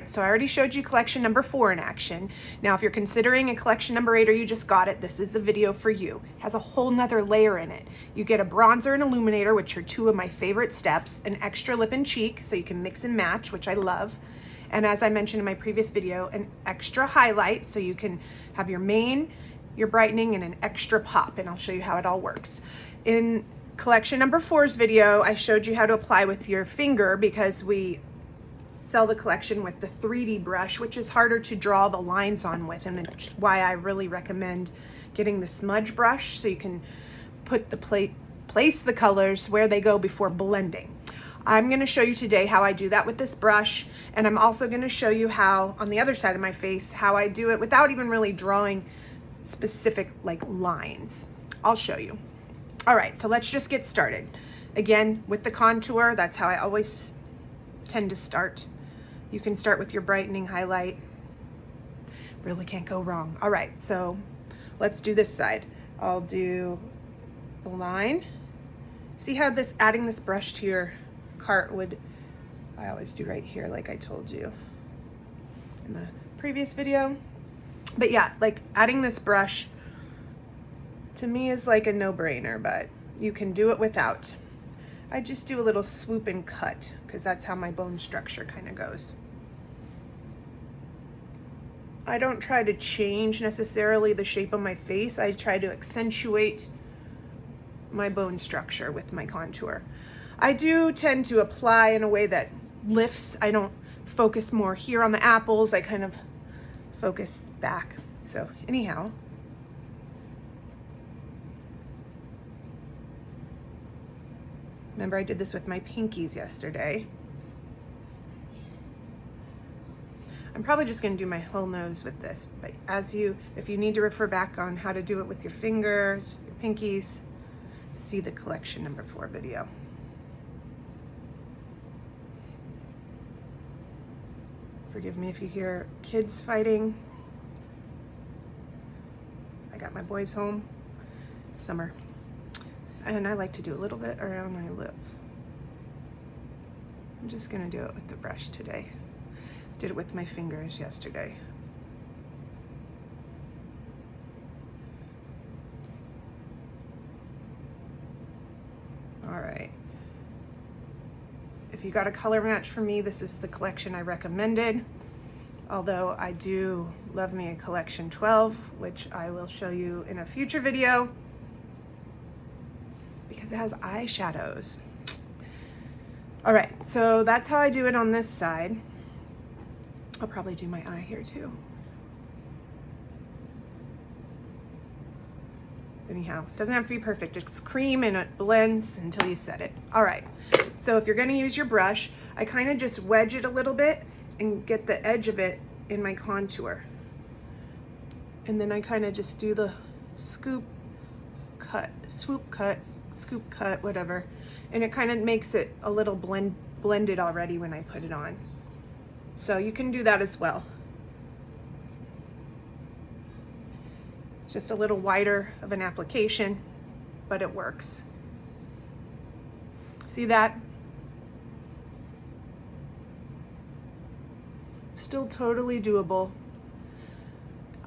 So I already showed you collection number 4 in action. Now, if you're considering a collection number 8 or you just got it, this is the video for you. It has a whole nother layer in it. You get a bronzer and illuminator, which are 2 of my favorite steps, an extra lip and cheek, so you can mix and match, which I love. And as I mentioned in my previous video, an extra highlight, so you can have your main, your brightening, and an extra pop, and I'll show you how it all works. In collection number 4's video, I showed you how to apply with your finger because we sell the collection with the 3D brush, which is harder to draw the lines on with, and it's why I really recommend getting the smudge brush so you can put the place the colors where they go before blending. I'm going to show you today how I do that with this brush, and I'm also going to show you how on the other side of my face how I do it without even really drawing specific like lines. I'll show you. All right, so let's just get started. Again, with the contour, that's how I always tend to start. You can start with your brightening highlight. Really can't go wrong. All right, so let's do this side. I'll do the line. See how this adding this brush to your cart would, I always do right here like I told you in the previous video. But yeah, like adding this brush to me is like a no-brainer, but you can do it without. I just do a little swoop and cut because that's how my bone structure kind of goes. I don't try to change necessarily the shape of my face. I try to accentuate my bone structure with my contour. I do tend to apply in a way that lifts. I don't focus more here on the apples. I kind of focus back. So anyhow, remember I did this with my pinkies yesterday. I'm probably just going to do my whole nose with this, but if you need to refer back on how to do it with your fingers, your pinkies, see the collection number 4 video. Forgive me if you hear kids fighting. I got my boys home. It's summer. And I like to do a little bit around my lips. I'm just gonna do it with the brush today. Did it with my fingers yesterday. All right. If you got a color match for me, this is the collection I recommended. Although I do love me a collection 12, which I will show you in a future video because it has eyeshadows. All right, so that's how I do it on this side. I'll probably do my eye here too. Anyhow, it doesn't have to be perfect. It's cream and it blends until you set it. All right, so if you're gonna use your brush, I kind of just wedge it a little bit and get the edge of it in my contour. And then I kind of just do the scoop, cut, swoop, cut, scoop, cut, whatever. And it kind of makes it a little blended already when I put it on. So you can do that as well. Just a little wider of an application, but it works. See that? Still totally doable.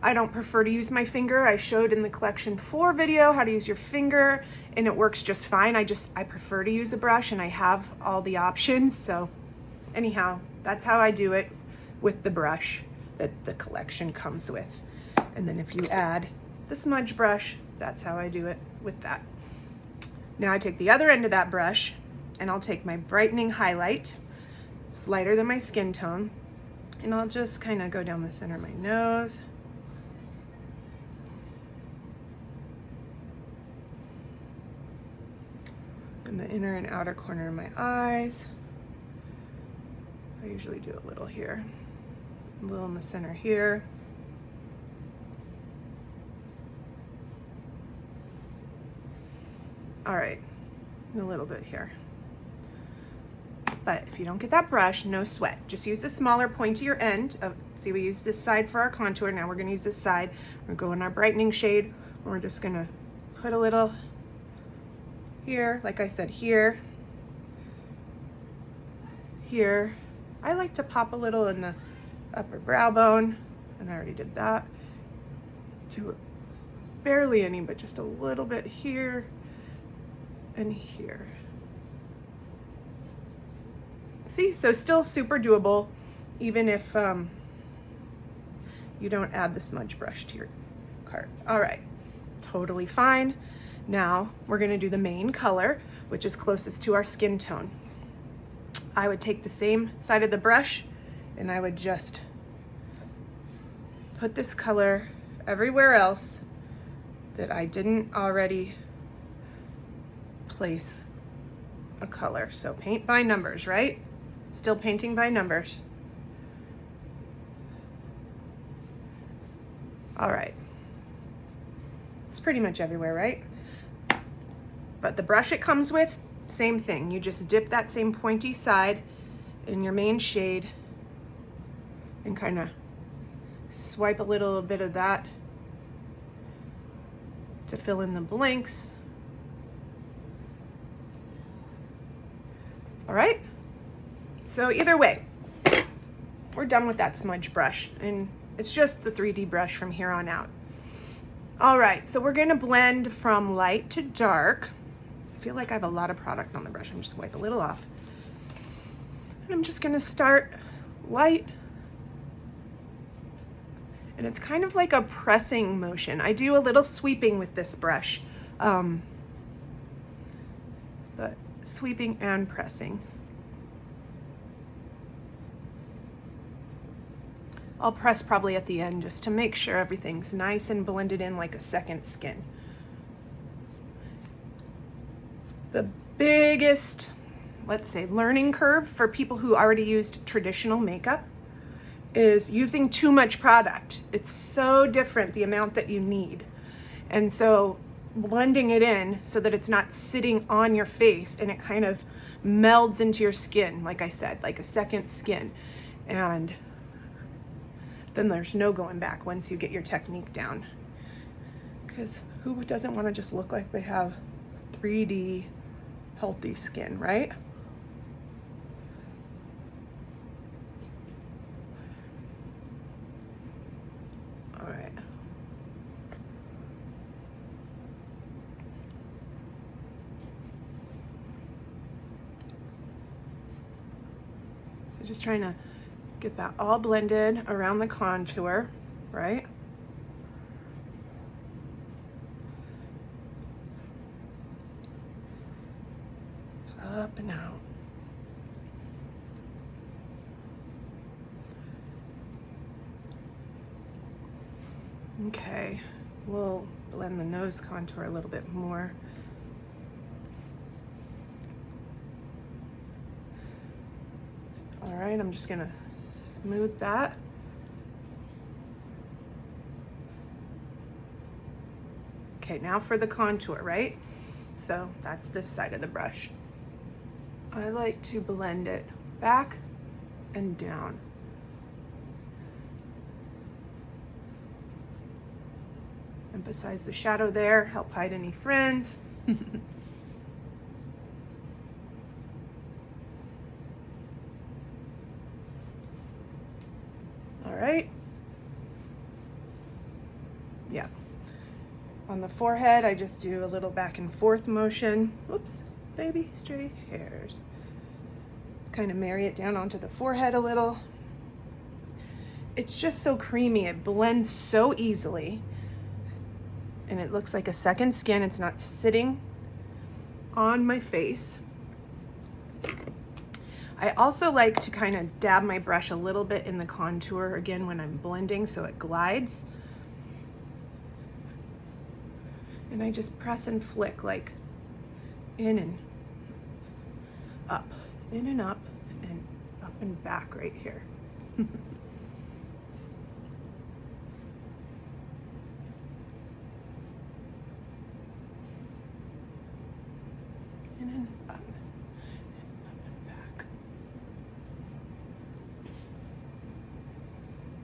I don't prefer to use my finger. I showed in the collection 4 video how to use your finger and it works just fine. I prefer to use a brush and I have all the options. So anyhow, that's how I do it with the brush that the collection comes with. And then if you add the smudge brush, that's how I do it with that. Now I take the other end of that brush and I'll take my brightening highlight. It's lighter than my skin tone. And I'll just kind of go down the center of my nose. And the inner and outer corner of my eyes. I usually do a little here, a little in the center here. All right, and a little bit here. But if you don't get that brush, no sweat. Just use the smaller pointier end of, see, we use this side for our contour. Now we're gonna use this side. We're gonna go in our brightening shade. And we're just gonna put a little here, like I said, here, here. I like to pop a little in the upper brow bone, and I already did that. Do barely any, but just a little bit here and here. See, so still super doable, even if you don't add the smudge brush to your card. All right, totally fine. Now we're gonna do the main color, which is closest to our skin tone. I would take the same side of the brush and I would just put this color everywhere else that I didn't already place a color. So paint by numbers, right? Still painting by numbers. All right. It's pretty much everywhere, right? But the brush it comes with, same thing. You just dip that same pointy side in your main shade and kind of swipe a little bit of that to fill in the blanks. All right, so either way, we're done with that smudge brush, and it's just the 3D brush from here on out. All right, so we're gonna blend from light to dark. I feel like I have a lot of product on the brush. I'm just gonna wipe a little off. And I'm just gonna start light. And it's kind of like a pressing motion. I do a little sweeping with this brush, but sweeping and pressing. I'll press probably at the end just to make sure everything's nice and blended in like a second skin. The biggest, let's say, learning curve for people who already used traditional makeup is using too much product. It's so different, the amount that you need. And so blending it in so that it's not sitting on your face and it kind of melds into your skin, like I said, like a second skin. And then there's no going back once you get your technique down. Because who doesn't want to just look like they have 3D healthy skin, right? All right. So just trying to get that all blended around the contour, right? Up and out. Okay, we'll blend the nose contour a little bit more. All right, I'm just gonna smooth that. Okay, now for the contour, right? So that's this side of the brush. I like to blend it back and down. Emphasize the shadow there, help hide any friends. All right. Yeah. On the forehead, I just do a little back and forth motion. Whoops, baby stray hairs. Kind of marry it down onto the forehead a little. It's just so creamy. It blends so easily. And it looks like a second skin. It's not sitting on my face. I also like to kind of dab my brush a little bit in the contour again when I'm blending so it glides. And I just press and flick like in and up, in and up and back right here. In and up and back.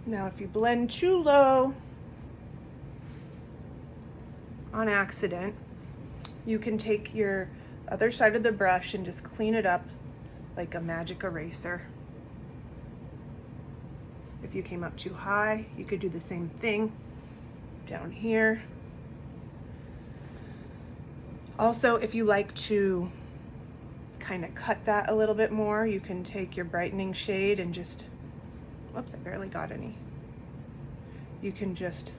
Now if you blend too low on accident, you can take your other side of the brush and just clean it up like a magic eraser. If you came up too high, you could do the same thing down here. Also, if you like to kind of cut that a little bit more, you can take your brightening shade and just, whoops, I barely got any. You can just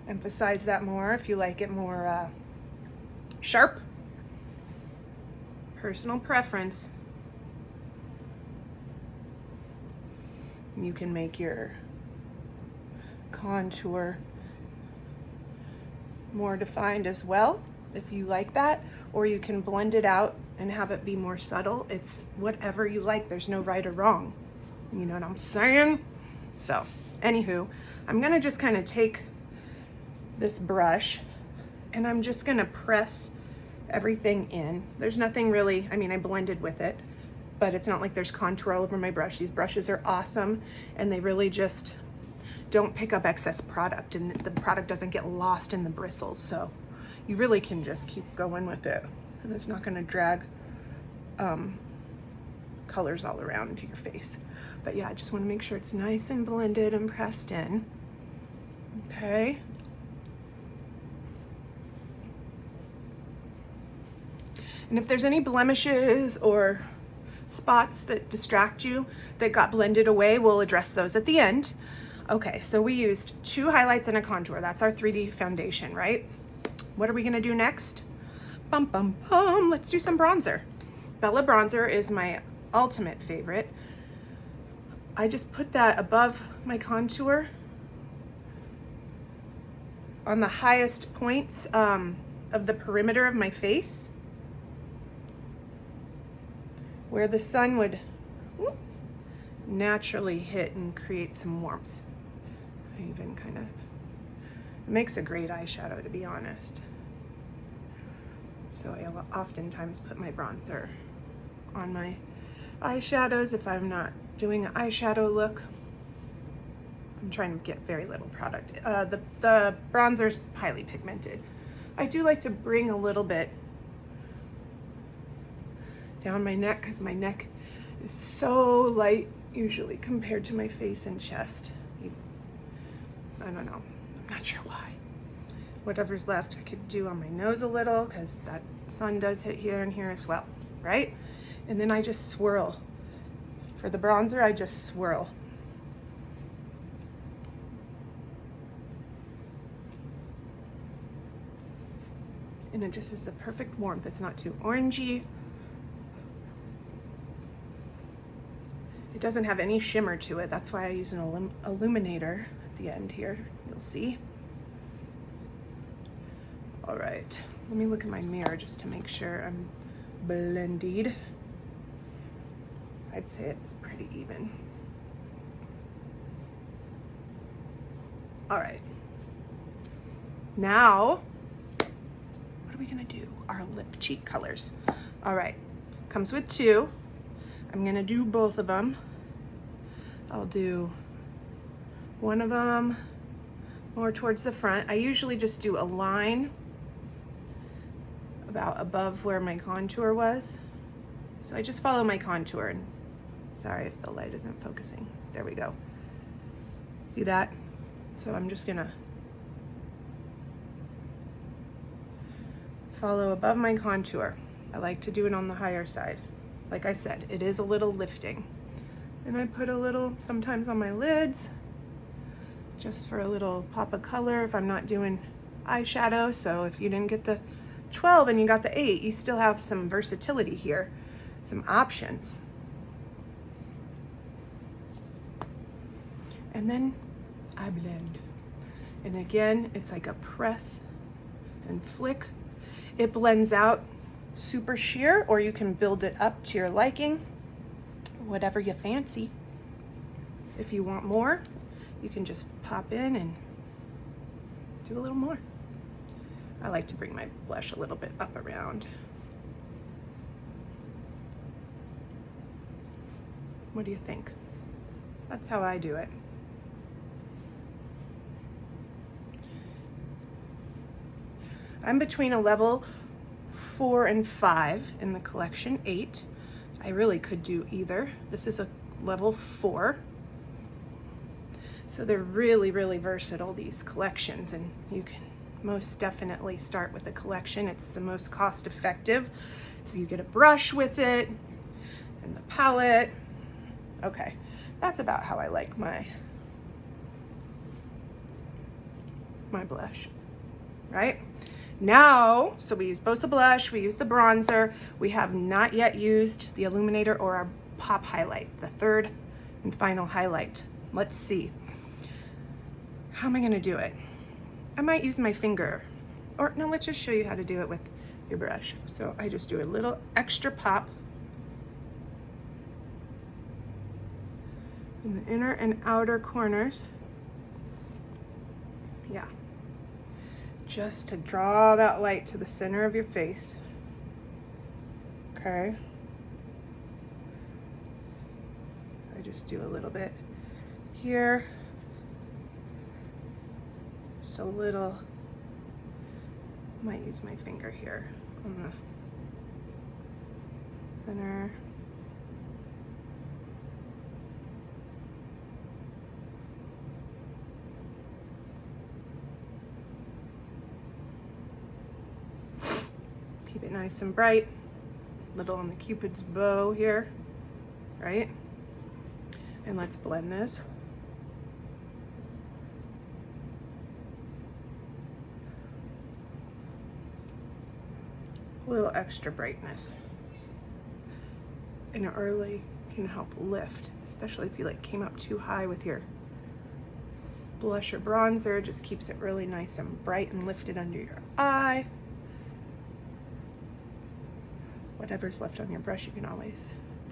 emphasize that more if you like it more sharp. Personal preference. You can make your contour more defined as well if you like that, or you can blend it out and have it be more subtle. It's whatever you like. There's no right or wrong. You know what I'm saying? So, anywho, I'm gonna just kind of take this brush and I'm just gonna press everything in. There's nothing really, I mean, I blended with it, but it's not like there's contour all over my brush. These brushes are awesome and they really just don't pick up excess product, and the product doesn't get lost in the bristles. So you really can just keep going with it and it's not gonna drag colors all around into your face. But yeah, I just wanna make sure it's nice and blended and pressed in. Okay. And if there's any blemishes or spots that distract you that got blended away, we'll address those at the end. Okay, so we used 2 highlights and a contour. That's our 3D foundation, right? What are we gonna do next? Bum, bum, bum. Let's do some bronzer. Bella bronzer is my ultimate favorite. I just put that above my contour on the highest points of the perimeter of my face, where the sun would naturally hit and create some warmth. I even kind of, it makes a great eyeshadow, to be honest. So I oftentimes put my bronzer on my eyeshadows if I'm not doing an eyeshadow look. I'm trying to get very little product. The bronzer's highly pigmented. I do like to bring a little bit down my neck because my neck is so light usually compared to my face and chest. I don't know, I'm not sure why. Whatever's left I could do on my nose a little because that sun does hit here and here as well, right? And then I just swirl. For the bronzer, I just swirl. And it just is the perfect warmth. It's not too orangey. It doesn't have any shimmer to it. That's why I use an illuminator at the end here. You'll see. All right, let me look in my mirror just to make sure I'm blended. I'd say it's pretty even. All right. Now, what are we gonna do? Our lip cheek colors. All right, comes with 2. I'm gonna do both of them. I'll do one of them more towards the front. I usually just do a line about above where my contour was. So I just follow my contour, and sorry if the light isn't focusing. There we go. See that? So I'm just gonna follow above my contour. I like to do it on the higher side. Like I said, it is a little lifting. And I put a little sometimes on my lids, just for a little pop of color if I'm not doing eyeshadow. So if you didn't get the 12 and you got the 8, you still have some versatility here, some options. And then I blend. And again, it's like a press and flick. It blends out super sheer, or you can build it up to your liking, whatever you fancy. If you want more, you can just pop in and do a little more. I like to bring my blush a little bit up around. What do you think? That's how I do it. I'm between a level 4 and 5 in the collection 8. I really could do either. This is a level 4. So they're really, really versatile, these collections, and you can most definitely start with the collection. It's the most cost effective. So you get a brush with it and the palette. Okay, that's about how I like my blush, right? Now, so we use both the blush, we use the bronzer. We have not yet used the Illuminator or our pop highlight, the third and final highlight. Let's see. How am I gonna do it? I might use my finger, or no, let's just show you how to do it with your brush. So I just do a little extra pop in the inner and outer corners. Yeah. Just to draw that light to the center of your face. Okay. I just do a little bit here. Just a little, might use my finger here on the center. Keep it nice and bright. Little on the Cupid's bow here, right? And let's blend this. A little extra brightness. And it really can help lift, especially if you like came up too high with your blush or bronzer. It just keeps it really nice and bright and lifted under your eye. Whatever's left on your brush, you can always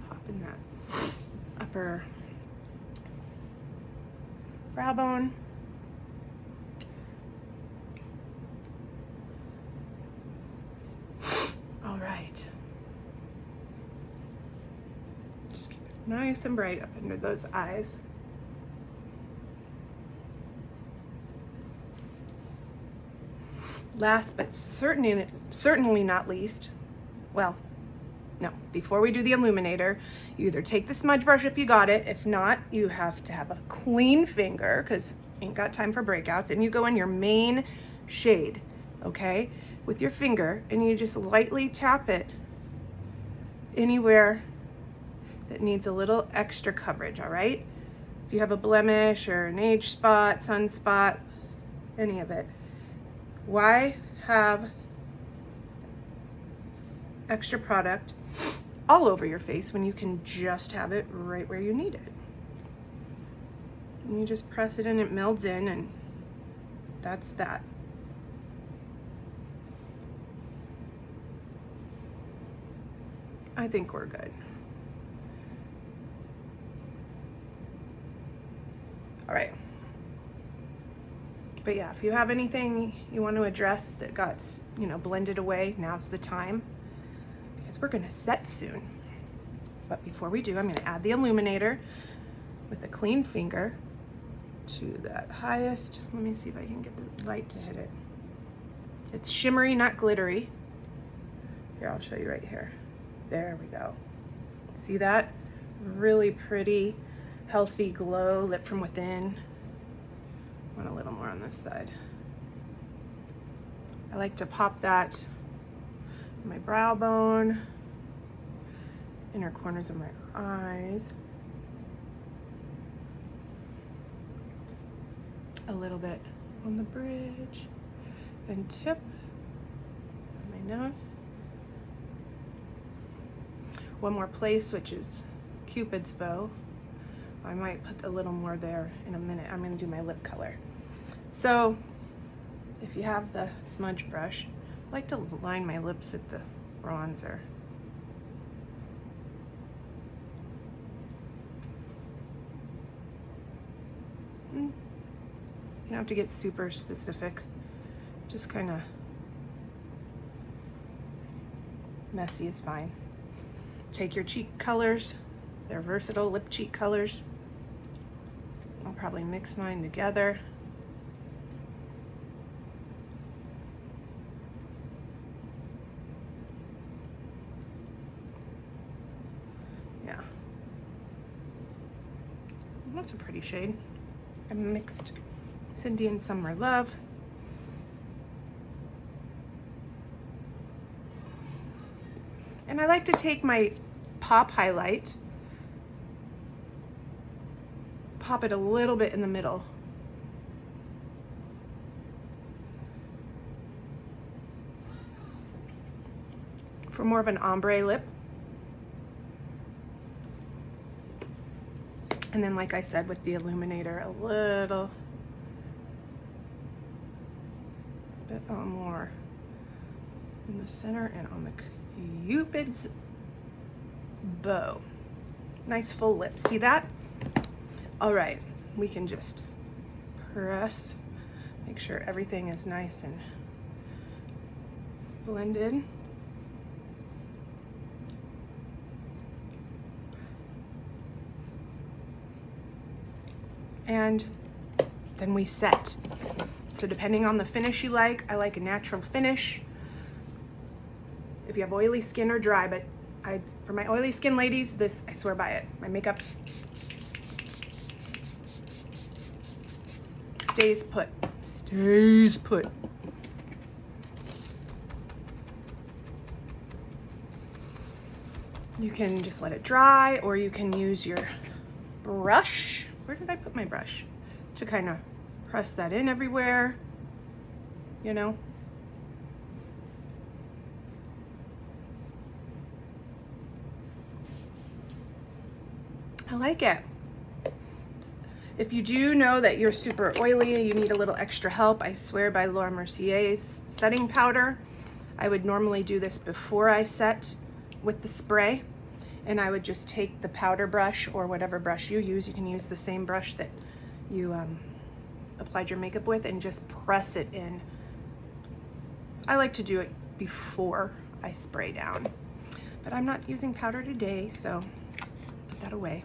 pop in that upper brow bone. All right. Just keep it nice and bright up under those eyes. Last but certainly not least, well, no, before we do the Illuminator, you either take the smudge brush if you got it. If not, you have to have a clean finger because ain't got time for breakouts. And you go in your main shade, okay, with your finger, and you just lightly tap it anywhere that needs a little extra coverage, all right? If you have a blemish or an age spot, sunspot, any of it. Why have extra product all over your face when you can just have it right where you need it? And you just press it and it melds in, and that's that. I think we're good. All right. But yeah, if you have anything you want to address that got, blended away, now's the time, because we're gonna set soon. But before we do, I'm gonna add the Illuminator with a clean finger to that highest. Let me see if I can get the light to hit it. It's shimmery, not glittery. Here, I'll show you right here. There we go. See that? Really pretty, healthy glow, lit from within. I want a little more on this side. I like to pop that on my brow bone, inner corners of my eyes, a little bit on the bridge and tip of my nose. One more place, which is Cupid's bow. I might put a little more there in a minute. I'm gonna do my lip color. So if you have the smudge brush, I like to line my lips with the bronzer. You don't have to get super specific, just kind of messy is fine. Take your cheek colors, they're versatile lip cheek colors. I'll probably mix mine together. That's a pretty shade. I mixed Cindy and Summer Love. And I like to take my pop highlight, pop it a little bit in the middle. For more of an ombre lip. And then, like I said, with the Illuminator, a little bit more in the center and on the Cupid's bow. Nice full lip. See that? All right, we can just press, make sure everything is nice and blended. And then we set. So depending on the finish you like, I like a natural finish. If you have oily skin or dry, but for my oily skin ladies, this, I swear by it. My makeup stays put. Stays put. You can just let it dry, or you can use your brush. Where did I put my brush? To kind of press that in everywhere, you know? I like it. If you do know that you're super oily and you need a little extra help, I swear by Laura Mercier's setting powder. I would normally do this before I set with the spray, and I would just take the powder brush or whatever brush you use. You can use the same brush that you applied your makeup with and just press it in. I like to do it before I spray down, but I'm not using powder today, so put that away.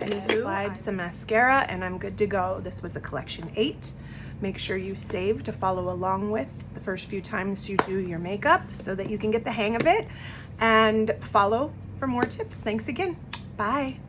And I applied some mascara and I'm good to go. This was a collection 8. Make sure you save to follow along with the first few times you do your makeup so that you can get the hang of it, and follow for more tips. Thanks again. Bye.